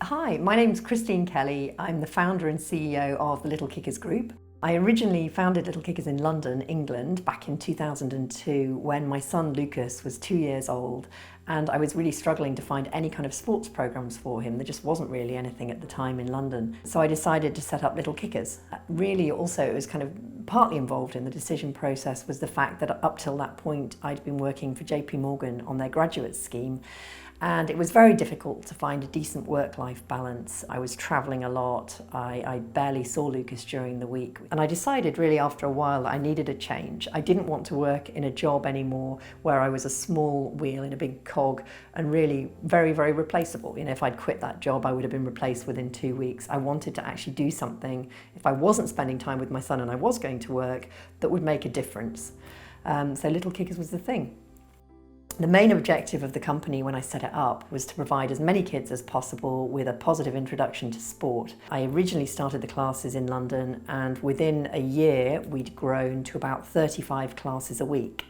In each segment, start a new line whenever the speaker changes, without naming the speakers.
Hi, my name's Christine Kelly. I'm the founder and CEO of the Little Kickers Group. I originally founded Little Kickers in London, England, back in 2002 when my son Lucas was 2 years old and I was really struggling to find any kind of sports programs for him. There just wasn't really anything at the time in London. So I decided to set up Little Kickers. Really also it was kind of partly involved in the decision process was the fact that up till that point I'd been working for JP Morgan on their graduate scheme. And it was very difficult to find a decent work-life balance. I was travelling a lot, I barely saw Lucas during the week. And I decided really after a while that I needed a change. I didn't want to work in a job anymore where I was a small wheel in a big cog and really very, very replaceable. You know, if I'd quit that job, I would have been replaced within 2 weeks. I wanted to actually do something, if I wasn't spending time with my son and I was going to work, that would make a difference. So Little Kickers was the thing. The main objective of the company when I set it up was to provide as many kids as possible with a positive introduction to sport. I originally started the classes in London and within a year we'd grown to about 35 classes a week.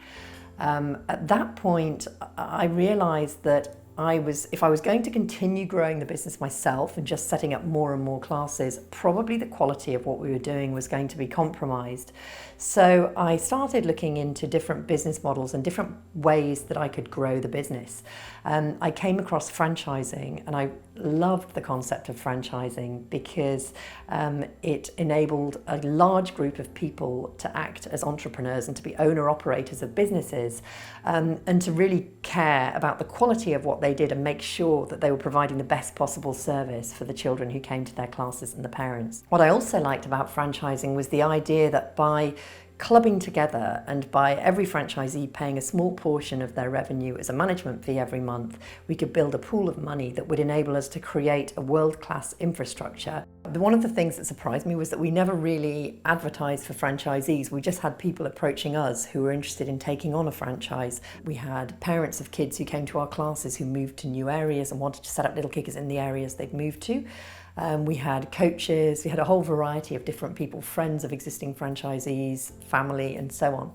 At that point I realised that if I was going to continue growing the business myself and just setting up more and more classes, probably the quality of what we were doing was going to be compromised. So I started looking into different business models and different ways that I could grow the business. I came across franchising and I loved the concept of franchising because it enabled a large group of people to act as entrepreneurs and to be owner-operators of businesses and to really care about the quality of what they did and make sure that they were providing the best possible service for the children who came to their classes and the parents. What I also liked about franchising was the idea that by clubbing together and by every franchisee paying a small portion of their revenue as a management fee every month, we could build a pool of money that would enable us to create a world-class infrastructure. One of the things that surprised me was that we never really advertised for franchisees. We just had people approaching us who were interested in taking on a franchise. We had parents of kids who came to our classes who moved to new areas and wanted to set up Little Kickers in the areas they'd moved to. We had coaches, we had a whole variety of different people, friends of existing franchisees, family and so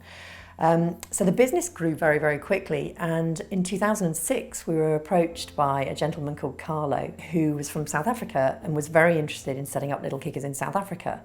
on. So the business grew very, very quickly, and in 2006 we were approached by a gentleman called Carlo who was from South Africa and was very interested in setting up Little Kickers in South Africa.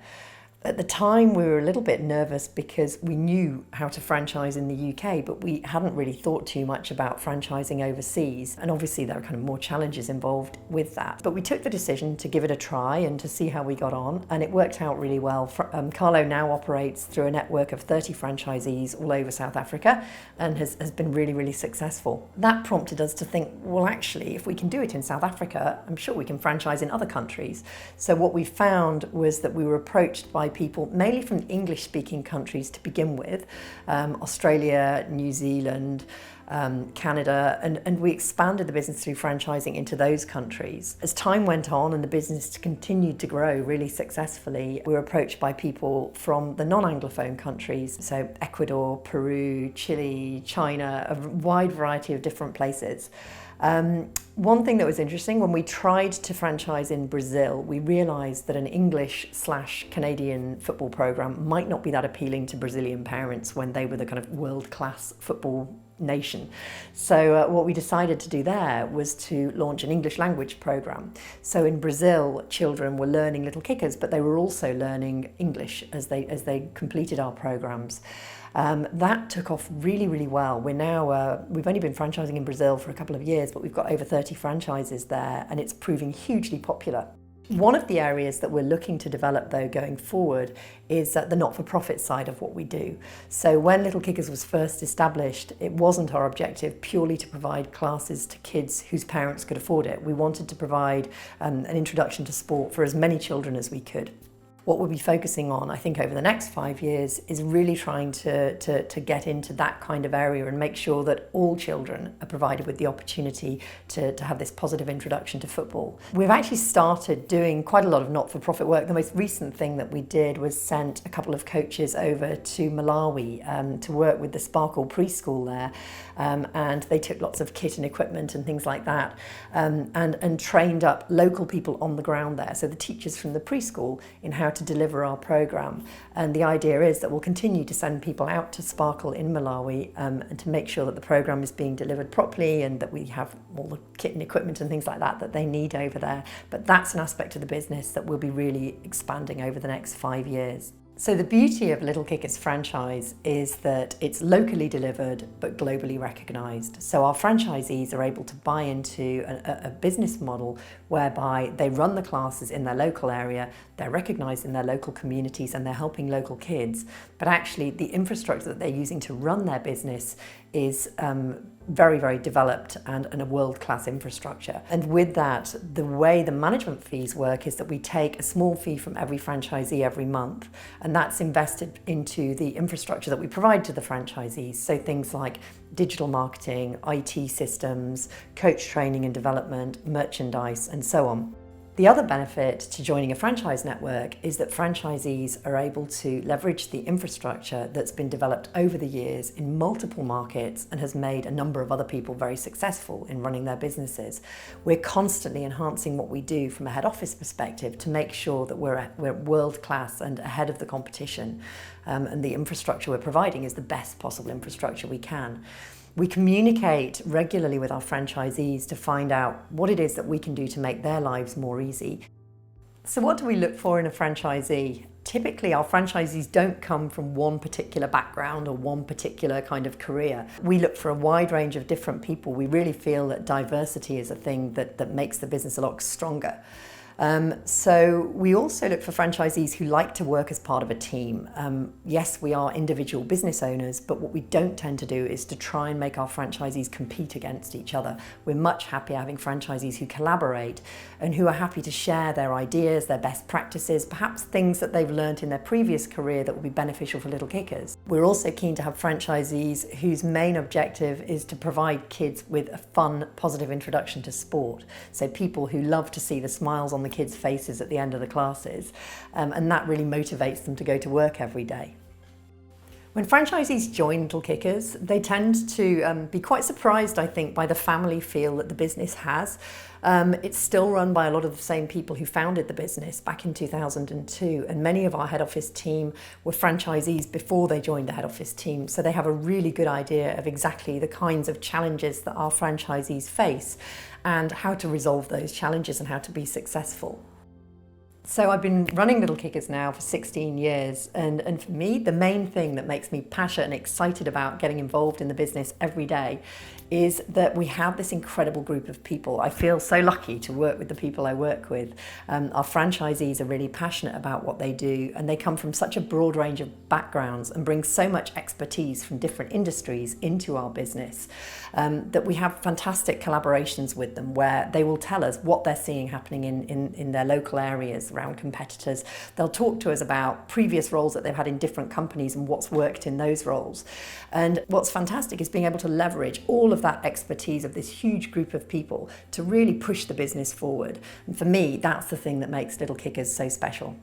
At the time we were a little bit nervous because we knew how to franchise in the UK, but we hadn't really thought too much about franchising overseas, and obviously there are kind of more challenges involved with that. But we took the decision to give it a try and to see how we got on, and it worked out really well. Carlo now operates through a network of 30 franchisees all over South Africa and has been really, really successful. That prompted us to think, well actually if we can do it in South Africa, I'm sure we can franchise in other countries. So what we found was that we were approached by people mainly from English-speaking countries to begin with, Australia, New Zealand, Canada, and we expanded the business through franchising into those countries. As time went on and the business continued to grow really successfully, we were approached by people from the non-Anglophone countries, so Ecuador, Peru, Chile, China, a wide variety of different places. One thing that was interesting, when we tried to franchise in Brazil, we realised that an English/Canadian football programme might not be that appealing to Brazilian parents when they were the kind of world-class football nation. So what we decided to do there was to launch an English language programme. So in Brazil, children were learning Little Kickers, but they were also learning English as they completed our programmes. That took off really, really well. We've only been franchising in Brazil for a couple of years, but we've got over 30 franchises there and it's proving hugely popular. One of the areas that we're looking to develop though going forward is the not-for-profit side of what we do. So when Little Kickers was first established, it wasn't our objective purely to provide classes to kids whose parents could afford it. We wanted to provide an introduction to sport for as many children as we could. What we'll be focusing on, I think, over the next 5 years is really trying to get into that kind of area and make sure that all children are provided with the opportunity to have this positive introduction to football. We've actually started doing quite a lot of not-for-profit work. The most recent thing that we did was sent a couple of coaches over to Malawi to work with the Sparkle preschool there, and they took lots of kit and equipment and things like that, and trained up local people on the ground there, so the teachers from the preschool, in how to deliver our programme. And the idea is that we'll continue to send people out to Sparkle in Malawi and to make sure that the programme is being delivered properly and that we have all the kit and equipment and things like that that they need over there. But that's an aspect of the business that we'll be really expanding over the next 5 years. So the beauty of Little Kickers franchise is that it's locally delivered but globally recognised. So our franchisees are able to buy into a business model whereby they run the classes in their local area, they're recognised in their local communities and they're helping local kids. But actually the infrastructure that they're using to run their business is very, very developed and a world-class infrastructure. And with that, the way the management fees work is that we take a small fee from every franchisee every month, and that's invested into the infrastructure that we provide to the franchisees. So things like digital marketing, IT systems, coach training and development, merchandise, and so on. The other benefit to joining a franchise network is that franchisees are able to leverage the infrastructure that's been developed over the years in multiple markets and has made a number of other people very successful in running their businesses. We're constantly enhancing what we do from a head office perspective to make sure that we're world class and ahead of the competition. And the infrastructure we're providing is the best possible infrastructure we can. We communicate regularly with our franchisees to find out what it is that we can do to make their lives more easy. So what do we look for in a franchisee? Typically our franchisees don't come from one particular background or one particular kind of career. We look for a wide range of different people. We really feel that diversity is a thing that makes the business a lot stronger. So we also look for franchisees who like to work as part of a team. Yes, we are individual business owners, but what we don't tend to do is to try and make our franchisees compete against each other. We're much happier having franchisees who collaborate and who are happy to share their ideas, their best practices, perhaps things that they've learned in their previous career that will be beneficial for Little Kickers. We're also keen to have franchisees whose main objective is to provide kids with a fun, positive introduction to sport. So people who love to see the smiles on the kids' faces at the end of the classes, and that really motivates them to go to work every day. When franchisees join Little Kickers, they tend to be quite surprised, I think, by the family feel that the business has. It's still run by a lot of the same people who founded the business back in 2002, and many of our head office team were franchisees before they joined the head office team, so they have a really good idea of exactly the kinds of challenges that our franchisees face and how to resolve those challenges and how to be successful. So I've been running Little Kickers now for 16 years, and for me, the main thing that makes me passionate and excited about getting involved in the business every day is that we have this incredible group of people. I feel so lucky to work with the people I work with. Our franchisees are really passionate about what they do, and they come from such a broad range of backgrounds and bring so much expertise from different industries into our business that we have fantastic collaborations with them where they will tell us what they're seeing happening in their local areas around competitors. They'll talk to us about previous roles that they've had in different companies and what's worked in those roles. And what's fantastic is being able to leverage all of that expertise of this huge group of people to really push the business forward. And for me, that's the thing that makes Little Kickers so special.